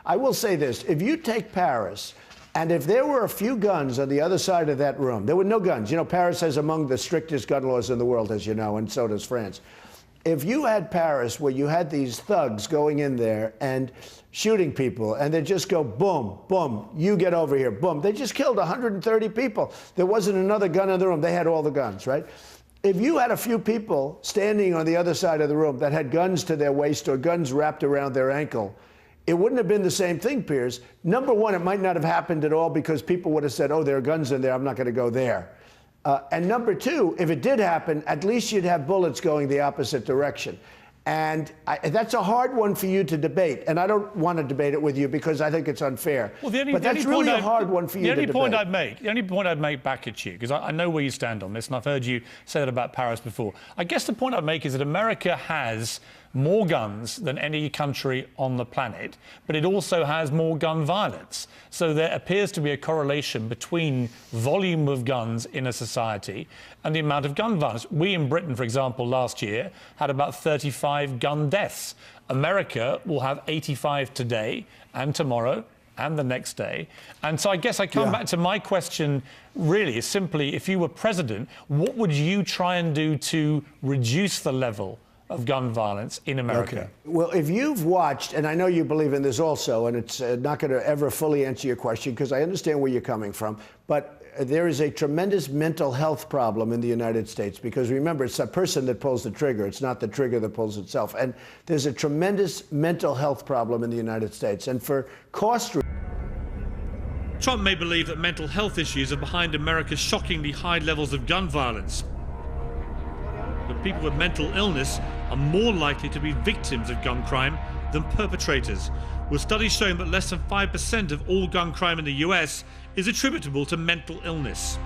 I will say this. If you take Paris, and if there were a few guns on the other side of that room, there were no guns. You know, Paris has among the strictest gun laws in the world, as you know, and so does France. If you had Paris where you had these thugs going in there and shooting people, and they just go, boom, boom, you get over here, boom. They just killed 130 people. There wasn't another gun in the room. They had all the guns, right? If you had a few people standing on the other side of the room that had guns to their waist or guns wrapped around their ankle, it wouldn't have been the same thing, Piers. Number one, it might not have happened at all because people would have said, oh, there are guns in there, I'm not going to go there. And number two, if it did happen, at least you'd have bullets going the opposite direction. And that's a hard one for you to debate. And I don't want to debate it with you because I think it's unfair. Well, but that's really a hard one for you to debate. The only point I'd make back at you, because I know where you stand on this, and I've heard you say that about Paris before. I guess the point I'd make is that America has more guns than any country on the planet, but it also has more gun violence. So there appears to be a correlation between volume of guns in a society and the amount of gun violence. We in Britain, for example, last year had about 35 gun deaths. America will have 85 today and tomorrow and the next day. And so I guess I come back to my question, really, is simply, if you were president, what would you try and do to reduce the level of gun violence in America? Okay. Well, if you've watched, and I know you believe in this also, and it's not going to ever fully answer your question because I understand where you're coming from, but there is a tremendous mental health problem in the United States because, remember, it's a person that pulls the trigger. It's not the trigger that pulls itself. And there's a tremendous mental health problem in the United States. And for cost... Trump may believe that mental health issues are behind America's shockingly high levels of gun violence. But people with mental illness are more likely to be victims of gun crime than perpetrators, with studies showing that less than 5% of all gun crime in the US is attributable to mental illness.